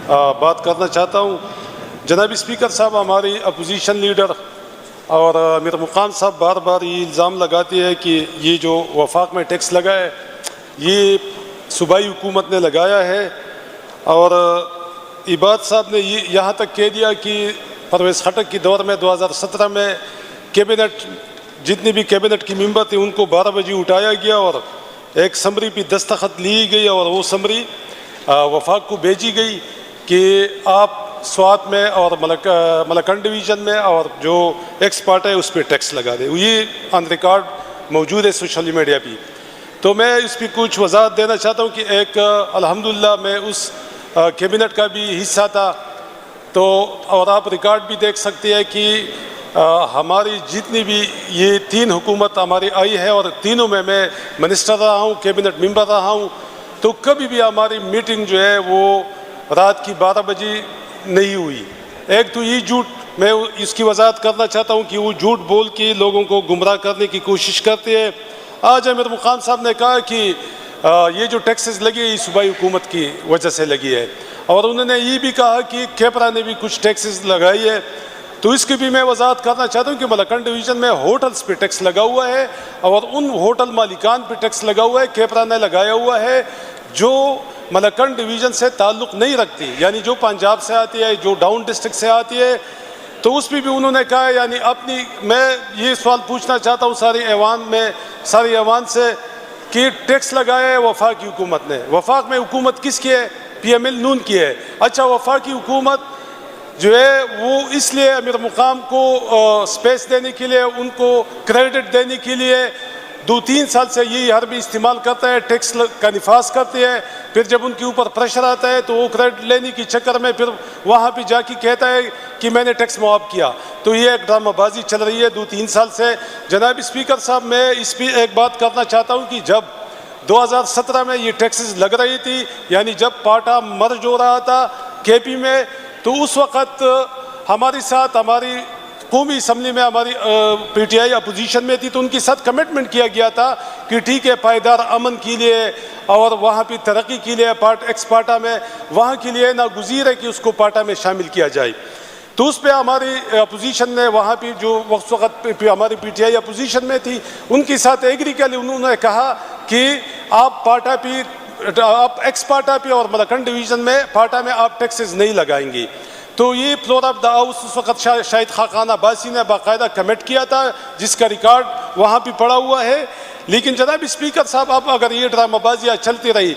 بات کرنا چاہتا ہوں. جناب اسپیکر صاحب، ہماری اپوزیشن لیڈر اور امیر مقام صاحب بار بار یہ الزام لگاتے ہیں کہ یہ جو وفاق میں ٹیکس لگا ہے یہ صوبائی حکومت نے لگایا ہے، اور عباد صاحب نے یہاں تک کہہ دیا کہ پرویز خٹک کی دور میں 2017 میں کیبنٹ جتنی بھی کیبنٹ کی ممبر تھی ان کو 12 بجے اٹھایا گیا اور ایک سمری پہ دستخط لی گئی اور وہ سمری وفاق کو بھیجی گئی کہ آپ سوات میں اور ملکن ڈویژن میں اور جو ایکسپرٹ ہے اس پہ ٹیکس لگا دیں. یہ آن ریکارڈ موجود ہے سوشل میڈیا پہ. تو میں اس پہ کچھ وضاحت دینا چاہتا ہوں کہ ایک الحمدللہ میں اس کیبنٹ کا بھی حصہ تھا، تو اور آپ ریکارڈ بھی دیکھ سکتے ہیں کہ ہماری جتنی بھی یہ 3 حکومت ہماری آئی ہے اور تینوں میں منسٹر رہا ہوں، کیبنٹ ممبر رہا ہوں، تو کبھی بھی ہماری میٹنگ جو ہے وہ رات کی 12 بجے نہیں ہوئی. ایک تو یہ جھوٹ، میں اس کی وضاحت کرنا چاہتا ہوں کہ وہ جھوٹ بول کے لوگوں کو گمراہ کرنے کی کوشش کرتے ہیں. آج امیر مقام صاحب نے کہا کہ یہ جو ٹیکسز لگی ہے یہ صوبائی حکومت کی وجہ سے لگی ہے، اور انہوں نے یہ بھی کہا کہ کھیپرا نے بھی کچھ ٹیکسز لگائی ہے. تو اس کی بھی میں وضاحت کرنا چاہتا ہوں کہ ملکن ڈویژن میں ہوٹلز پہ ٹیکس لگا ہوا ہے اور ان ہوٹل مالکان پہ ٹیکس لگا ہوا ہے. کھیپرا نے لگایا ہوا ہے جو ملکن ڈویژن سے تعلق نہیں رکھتی، یعنی جو پنجاب سے آتی ہے، جو ڈاؤن ڈسٹرکٹ سے آتی ہے. تو اس پہ بھی انہوں نے کہا، یعنی اپنی میں یہ سوال پوچھنا چاہتا ہوں ساری عوام سے کہ ٹیکس لگایا ہے وفاقی حکومت نے. وفاق میں حکومت کس کی ہے؟ پی ایم ایل نون کی ہے. اچھا، وفاقی حکومت جو ہے وہ اس لیے امیر مقام کو سپیس دینے کے لیے، ان کو کریڈٹ دینے کے لیے 2-3 سال سے یہ حرب استعمال کرتا ہے، ٹیکس کا نفاذ کرتے ہیں. پھر جب ان کے اوپر پریشر آتا ہے تو وہ کریڈٹ لینے کے چکر میں پھر وہاں پہ جا کے کہتا ہے کہ میں نے ٹیکس معاف کیا. تو یہ ایک ڈرامہ بازی چل رہی ہے 2-3 سال سے. جناب اسپیکر صاحب، میں اس پہ ایک بات کرنا چاہتا ہوں کہ جب 2017 میں یہ ٹیکسز لگ رہی تھی، یعنی جب پاٹا مرج ہو رہا تھا کے پی میں، تو اس وقت ہمارے ساتھ ہماری قومی اسمبلی میں ہماری پی ٹی آئی اپوزیشن میں تھی، تو ان کے ساتھ کمٹمنٹ کیا گیا تھا کہ ٹھیک ہے، پائیدار امن کے لیے اور وہاں پہ ترقی کے لیے ایکس پاٹا میں وہاں کے لیے ناگزیر ہے کہ اس کو پاٹا میں شامل کیا جائے. تو اس پہ ہماری اپوزیشن نے وہاں پہ جو وقت پہ ہماری پی ٹی آئی اپوزیشن میں تھی ان کے ساتھ ایگری کے لیے انہوں نے کہا کہ آپ ایکس پاٹا پہ اور ملکن ڈویژن میں پاٹا میں آپ ٹیکسز نہیں لگائیں گے. تو یہ فلور آف دا ہاؤس اس وقت شاہد خاقان عباسی نے باقاعدہ کمٹ کیا تھا، جس کا ریکارڈ وہاں پہ پڑا ہوا ہے. لیکن جناب اسپیکر صاحب، اب اگر یہ ڈرامہ بازیاں چلتی رہی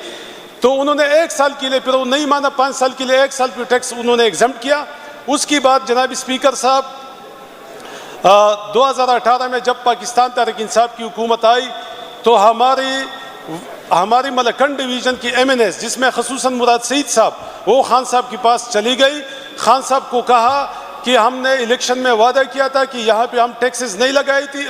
تو انہوں نے 1 سال کے لیے، پھر وہ نہیں مانا 5 سال کے لیے 1 سال پہ ٹیکس انہوں نے ایگزمپٹ کیا. اس کی بعد جناب اسپیکر صاحب 2018 میں جب پاکستان تحریک انصاف کی حکومت آئی تو ہماری ملکن ڈویژن کی ایم این ایس، جس میں خصوصاً مراد سعید صاحب، وہ خان صاحب کے پاس چلی گئی. خان صاحب کو کہا کہ ہم نے الیکشن میں وعدہ کیا تھا کہ یہاں پہ ہم ٹیکسز نہیں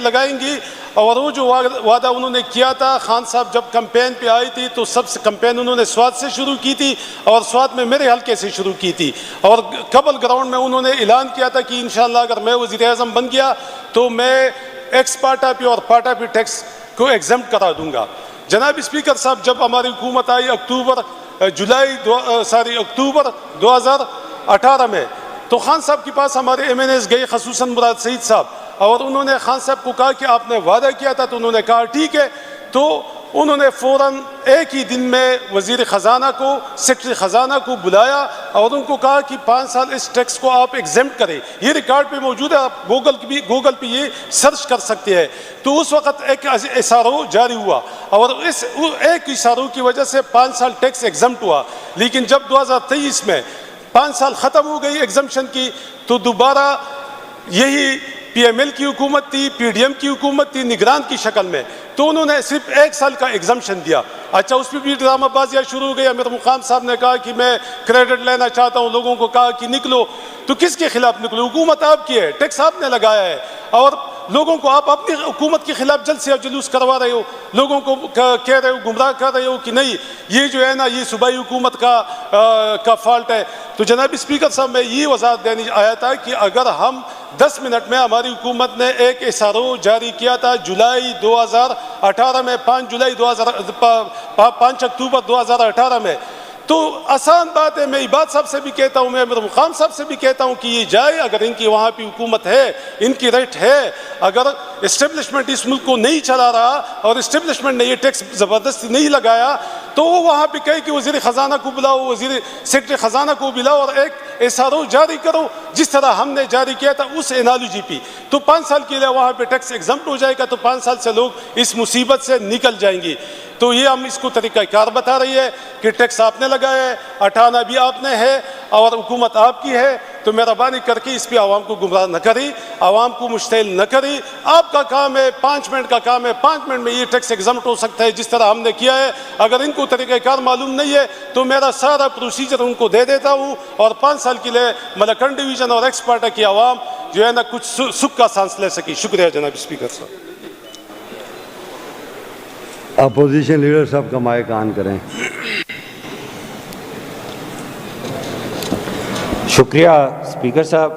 لگائیں گی، اور وہ جو وعدہ انہوں نے کیا تھا، خان صاحب جب کمپین پہ آئی تھی تو سب سے کمپین انہوں نے سوات سے شروع کی تھی اور سوات میں میرے حلقے سے شروع کی تھی، اور قبل گراؤنڈ میں انہوں نے اعلان کیا تھا کہ انشاءاللہ اگر میں وزیر اعظم بن گیا تو میں ایکس پاٹا پہ اور پاٹا پہ ٹیکس کو ایگزمپٹ کرا دوں گا. جناب اسپیکر صاحب، جب ہماری حکومت آئی اکتوبر 2018 میں، تو خان صاحب کے پاس ہمارے ایم این ایس گئے، خصوصاً مراد سعید صاحب، اور انہوں نے خان صاحب کو کہا کہ آپ نے وعدہ کیا تھا، تو انہوں نے کہا ٹھیک ہے. تو انہوں نے فوراً ایک ہی دن میں وزیر خزانہ کو، سیکرٹری خزانہ کو بلایا اور ان کو کہا کہ 5 سال اس ٹیکس کو آپ ایگزمپٹ کریں. یہ ریکارڈ پہ موجود ہے، آپ گوگل پہ یہ سرچ کر سکتے ہیں. تو اس وقت ایک ایس آر او جاری ہوا اور اس ایک ایس آر او کی وجہ سے 5 سال ٹیکس ایگزمپٹ ہوا. لیکن جب 2023 میں 5 سال ختم ہو گئی ایگزمپشن کی، تو دوبارہ یہی پی ایم ایل کی حکومت تھی، پی ڈی ایم کی حکومت تھی نگران کی شکل میں، تو انہوں نے صرف 1 سال کا ایگزمپشن دیا. اچھا، اس پہ بھی ڈرامہ بازیاں شروع ہو گئی. امیر مقام صاحب نے کہا کہ میں کریڈٹ لینا چاہتا ہوں، لوگوں کو کہا کہ نکلو. تو کس کے خلاف نکلو؟ حکومت آپ کی ہے، ٹیکس آپ نے لگایا ہے، اور لوگوں کو آپ اپنی حکومت کے خلاف جلد سے جلوس کروا رہے ہو، لوگوں کو کہہ رہے ہو، گمراہ کر رہے ہو کہ نہیں یہ جو ہے نا یہ صوبائی حکومت کا فالٹ ہے. تو جناب اسپیکر صاحب، میں یہ وضاحت دینے آیا تھا کہ اگر ہم 10 منٹ میں، ہماری حکومت نے ایک ایس آر او جاری کیا تھا جولائی 2018 میں، 5 اکتوبر 2018 میں، تو آسان بات ہے. میں عباد صاحب سے بھی کہتا ہوں, میں امیر مقام صاحب سے بھی کہتا ہوں کہ یہ جائے, اگر ان کی وہاں پہ حکومت ہے, ان کی ریٹ ہے, اگر اسٹیبلشمنٹ اس ملک کو نہیں چلا رہا اور اسٹیبلشمنٹ نے یہ ٹیکس زبردستی نہیں لگایا, تو وہ وہاں پہ کہے کہ وزیر خزانہ کو بلاؤ, وزیر سیکرٹری خزانہ کو بلاؤ اور ایک SRO جاری کرو جس طرح ہم نے جاری کیا تھا اس انالوجی پہ. تو 5 سال کے لیے وہاں پہ ٹیکس ایگزمپٹ ہو جائے گا, تو 5 سال سے لوگ اس مصیبت سے نکل جائیں گے. تو یہ ہم اس کو طریقہ کار بتا رہی ہے کہ ٹیکس آپ نے لگایا ہے, اٹھانا بھی آپ نے ہے, اور حکومت آپ کی ہے. تو مہربانی کر کے اس پہ عوام کو گمراہ نہ کری, عوام کو مشتعل نہ کری. آپ کا کام ہے, 5 منٹ کا کام ہے, 5 منٹ میں یہ ٹیکس ایگزمپٹ ہو سکتا ہے جس طرح ہم نے کیا ہے. اگر ان کو طریقہ کار معلوم نہیں ہے تو میرا سارا پروسیجر ان کو دے دیتا ہوں, اور 5 سال کے لیے ملکن ڈویژن اور ایکسپارٹا کی عوام جو ہے نا کچھ سکھ کا سانس لے سکی. شکریہ جناب اسپیکر صاحب. اپوزیشن لیڈر صاحب کا مائک آن کریں. شکریہ اسپیکر صاحب.